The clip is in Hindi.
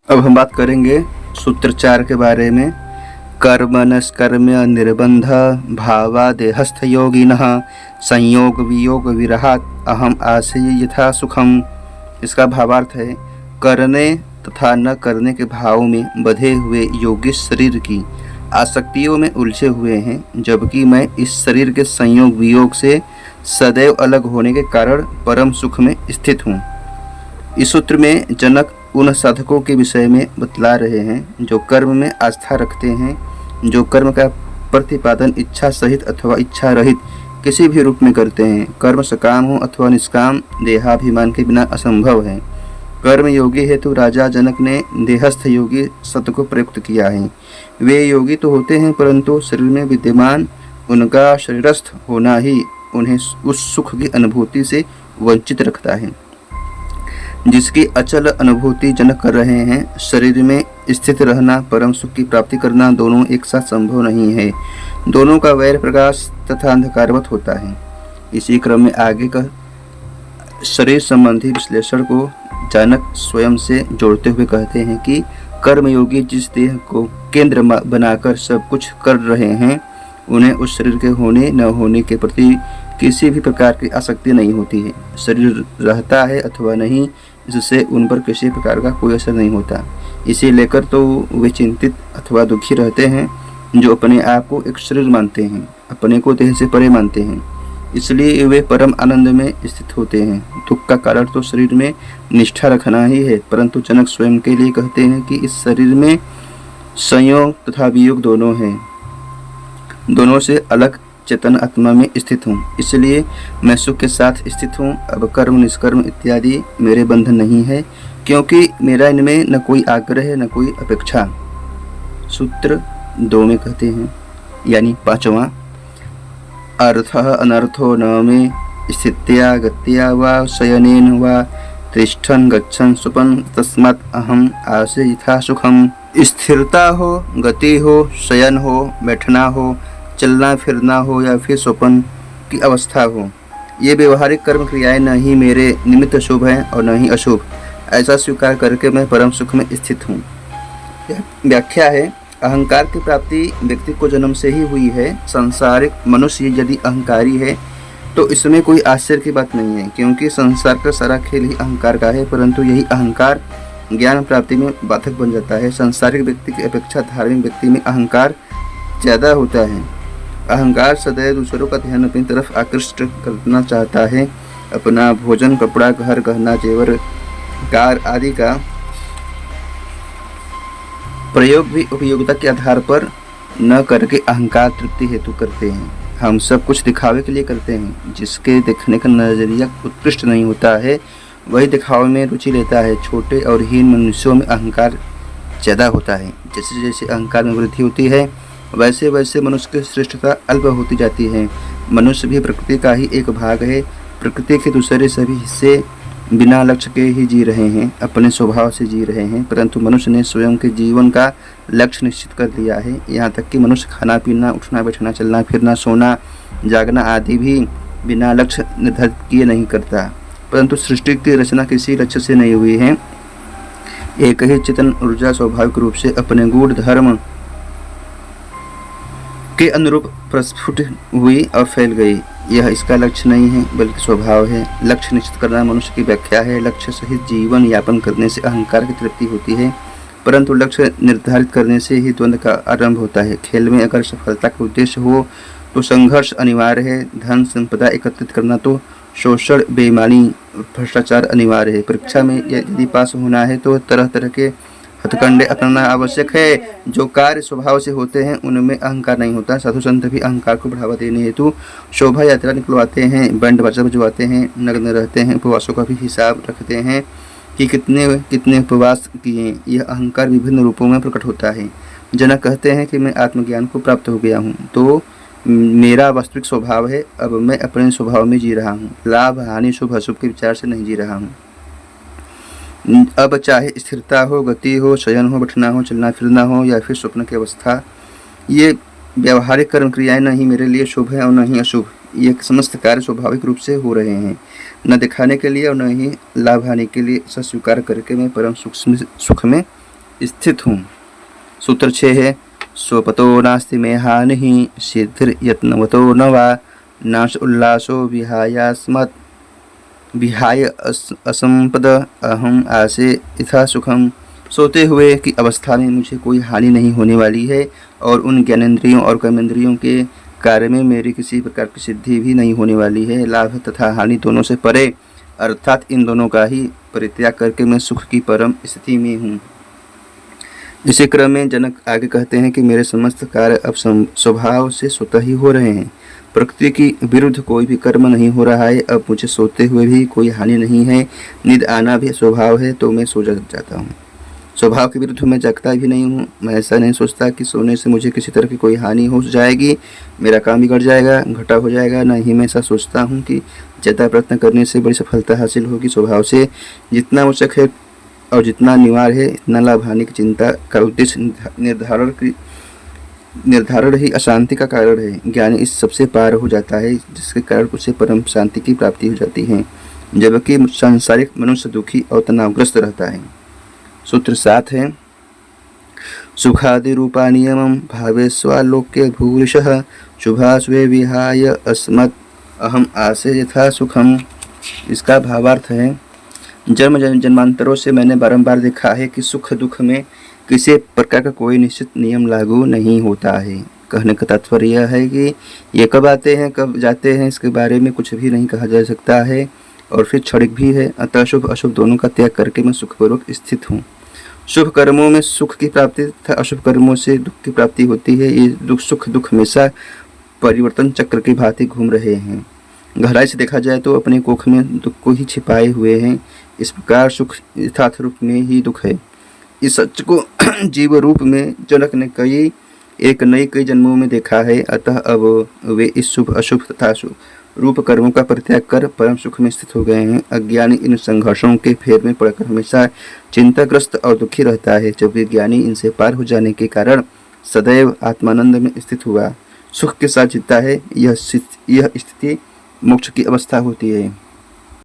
अब हम बात करेंगे सूत्र 4 के बारे में। कर्मणस्कर्म्य निर्बंध भावादेहस्थ योगिनः संयोग वियोग विरहात अहम आशय यथा सुखम। इसका भावार्थ है, करने तथा न करने के भाव में बधे हुए योगी शरीर की आसक्तियों में उलझे हुए हैं, जबकि मैं इस शरीर के संयोग वियोग से सदैव अलग होने के कारण परम सुख में स्थित हूँ। इस सूत्र में जनक उन साधकों के विषय में बतला रहे हैं जो कर्म में आस्था रखते हैं, जो कर्म का प्रतिपादन इच्छा सहित अथवा इच्छा रहित किसी भी रूप में करते हैं। कर्म सकाम हो अथवा निष्काम देहाभिमान के बिना असंभव है। कर्म योगी हेतु राजा जनक ने देहस्थ योगी शब्द को प्रयुक्त किया है। वे योगी तो होते हैं, परंतु शरीर में विद्यमान उनका शरीरस्थ होना ही उन्हें उस सुख की अनुभूति से वंचित रखता है जिसकी अचल अनुभूति जनक कर रहे हैं। शरीर में स्थित रहना, परम सुख की प्राप्ति करना दोनों एक साथ संभव नहीं है। दोनों का वैर प्रकाश तथा अंधकारवत होता है। इसी क्रम में आगे का शरीर संबंधी विश्लेषण को जनक स्वयं से जोड़ते हुए कहते हैं कि कर्मयोगी जिस देह को केंद्र बनाकर सब कुछ कर रहे हैं, उन्हें उस शरीर के होने न होने के प्रति किसी भी प्रकार की आसक्ति नहीं होती है। शरीर रहता है अथवा नहीं, इससे उन पर किसी प्रकार का कोई असर नहीं होता। इसे लेकर तो वे चिंतित अथवा दुखी रहते हैं जो अपने आप को एक शरीर मानते हैं, अपने को देह से परे मानते हैं। इसलिए वे परम आनंद में स्थित होते हैं। दुख का कारण तो शरीर में निष्ठा रखना ही है, परंतु जनक स्वयं के लिए कहते हैं कि इस शरीर में संयोग तथा वियोग दोनों हैं। दोनों से अलग चेतन आत्मा में स्थित हूँ, इसलिए मैं सुख के साथ स्थित हूँ। अब कर्म निष्कर्म इत्यादि मेरे बंधन नहीं है, क्योंकि मेरा इनमें न कोई आग्रह है न कोई अपेक्षा। सूत्र 2 में कहते हैं, यानी 5वां, अर्थः अनर्थो न मे स्थित्या गत्या वा शयनेन वा तिष्ठन् गच्छन् सुपन् तस्मात् अहम आसे यथा सुखम। स्थिरता हो, गति हो, शयन हो, बैठना हो, चलना फिरना हो या फिर स्वप्न की अवस्था हो, ये व्यवहारिक कर्म क्रियाएं न ही मेरे निमित्त शुभ हैं और न ही अशुभ। ऐसा स्वीकार करके मैं परम सुख में स्थित हूँ। व्याख्या है, अहंकार की प्राप्ति व्यक्ति को जन्म से ही हुई है। सांसारिक मनुष्य यदि अहंकारी है तो इसमें कोई आश्चर्य की बात नहीं है, क्योंकि संसार का सारा खेल ही अहंकार का है। परंतु यही अहंकार ज्ञान प्राप्ति में बाधक बन जाता है। सांसारिक व्यक्ति की अपेक्षा धार्मिक व्यक्ति में अहंकार ज़्यादा होता है। अहंकार सदैव दूसरों का ध्यान अपनी तरफ आकृष्ट करना चाहता है। अपना भोजन, कपड़ा, घर, गहना, जेवर, कार आदि का प्रयोग भी उपयोगिता के आधार पर न करके अहंकार तृप्ति हेतु करते हैं। हम सब कुछ दिखावे के लिए करते हैं। जिसके देखने का नजरिया उत्कृष्ट नहीं होता है, वही दिखावे में रुचि लेता है। छोटे और हीन मनुष्यों में अहंकार ज़्यादा होता है। जैसे जैसे अहंकार में वृद्धि होती है, वैसे वैसे मनुष्य की श्रेष्ठता अल्प होती जाती है। मनुष्य भी प्रकृति का ही एक भाग है। प्रकृति के दूसरे सभी हिस्से बिना लक्ष्य के ही जी रहे हैं, अपने स्वभाव से जी रहे हैं। परंतु मनुष्य ने स्वयं के जीवन का लक्ष्य निश्चित कर लिया है। यहाँ तक कि मनुष्य खाना पीना, उठना बैठना, चलना फिरना, सोना जागना आदि भी बिना लक्ष्य निर्धारित किए नहीं करता। परंतु सृष्टि की रचना किसी लक्ष्य से नहीं हुई है। एक ही चेतन ऊर्जा स्वाभाविक रूप से अपने गूढ़ धर्म के अनुरूप प्रस्फुट हुई और फैल गई। यह इसका लक्ष्य नहीं है, बल्कि स्वभाव है। लक्ष्य निश्चित करना मनुष्य की व्याख्या है। लक्ष्य सहित जीवन यापन करने से अहंकार की तृप्ति होती है, परंतु लक्ष्य निर्धारित करने से ही द्वंद्व का आरंभ होता है। खेल में अगर सफलता का उद्देश्य हो तो संघर्ष अनिवार्य है। धन संपदा एकत्रित करना तो शोषण, बेईमानी, भ्रष्टाचार अनिवार्य है। परीक्षा में यदि पास होना है तो तरह तरह के हथकंडे अपनाना आवश्यक है। जो कार्य स्वभाव से होते हैं उनमें अहंकार नहीं होता। साधु संत भी अहंकार को बढ़ावा देने हेतु शोभा यात्रा निकलवाते हैं, बैंड बाजा बजवाते हैं, नग्न रहते हैं, उपवासों का भी हिसाब रखते हैं कि कितने कितने उपवास किए। यह अहंकार विभिन्न रूपों में प्रकट होता है। जनक कहते हैं कि मैं आत्मज्ञान को प्राप्त हो गया हूँ, तो मेरा वास्तविक स्वभाव है। अब मैं अपने स्वभाव में जी रहा हूँ। लाभ हानि शुभ अशुभ के विचार से नहीं जी रहा हूँ। अब चाहे स्थिरता हो, गति हो, शयन हो, बैठना हो, चलना फिरना हो या फिर स्वप्न की अवस्था, ये व्यवहारिक कर्म क्रियाएं न ही मेरे लिए शुभ है और न ही अशुभ। ये समस्त कार्य स्वाभाविक रूप से हो रहे हैं, न दिखाने के लिए और न ही लाभ हानि के लिए। ऐसा स्वीकार करके मैं परम सुख में स्थित हूँ। सूत्र 6 है, स्वपतो नास्ति मे हानिः सिद्धिर्यत्नवतो न वा नाश उल्लासो विहाय असंपद अहम आसे यथा सुखम। सोते हुए की अवस्था में मुझे कोई हानि नहीं होने वाली है और उन ज्ञानेंद्रियों और कर्मेंद्रियों के कार्य में मेरी किसी प्रकार की सिद्धि भी नहीं होने वाली है। लाभ तथा हानि दोनों से परे, अर्थात इन दोनों का ही परित्याग करके मैं सुख की परम स्थिति में हूँ। इसी क्रम में जनक आगे कहते हैं कि मेरे समस्त कार्य अब स्वभाव से स्वतः ही हो रहे हैं। प्रकृति की विरुद्ध कोई भी कर्म नहीं हो रहा है। अब मुझे सोते हुए भी कोई हानि नहीं है। नींद आना भी स्वभाव है तो मैं सो जाता हूँ। स्वभाव के विरुद्ध मैं जगता भी नहीं हूँ। मैं ऐसा नहीं सोचता कि सोने से मुझे किसी तरह की कोई हानि हो जाएगी, मेरा काम बिगड़ जाएगा, घाटा हो जाएगा। न ही मैं ऐसा सोचता हूँ कि ज़्यादा प्रयत्न करने से बड़ी सफलता हासिल होगी। स्वभाव से जितना आवश्यक है और जितना अनिवार्य है, इतना लाभ हानि की चिंता का उद्देश्य निर्धारण ही अशांति का कारण है। ज्ञानी इस सबसे पार हो जाता है, जिसके कारण उसे परम शांति की प्राप्ति हो जाती है, जबकि सांसारिक मनुष्य दुखी और तनावग्रस्त रहता है। सूत्र 7 है, सुखादि रूपा नियमं भावेस्वालोक्य भूरिशः शुभाशुभे विहाय अस्मत् अहम आसे यथा सुखम। इसका भावार्थ है, जन्मांतरों से मैंने बारंबार देखा है कि सुख दुख में किसी प्रकार का कोई निश्चित नियम लागू नहीं होता है। कहने का तात्पर्य यह है कि ये कब आते हैं कब जाते हैं इसके बारे में कुछ भी नहीं कहा जा सकता है और फिर क्षणिक भी है। अतः शुभ अशुभ दोनों का त्याग करके मैं सुखपूर्वक स्थित हूँ। शुभ कर्मों में सुख की प्राप्ति तथा अशुभ कर्मों से दुख की प्राप्ति होती है। ये सुख दुख हमेशा परिवर्तन चक्र की भांति घूम रहे हैं। गहराई से देखा जाए तो अपने कोख में दुख को ही छिपाए हुए हैं। इस प्रकार सुख यथार्थ रूप में ही दुख है। इस सच को जीव रूप में जनक ने कई जन्मों में देखा है। अतः अब वे इस शुभ अशुभ तथा रूप कर्मों का परित्याग कर परम सुख में स्थित हो गए हैं। अज्ञानी इन संघर्षों के फेर में पड़कर हमेशा चिंताग्रस्त और दुखी रहता है, जबकि ज्ञानी इनसे पार हो जाने के कारण सदैव आत्मानंद में स्थित हुआ सुख के साथ जीता है। यह स्थिति मोक्ष की अवस्था होती है।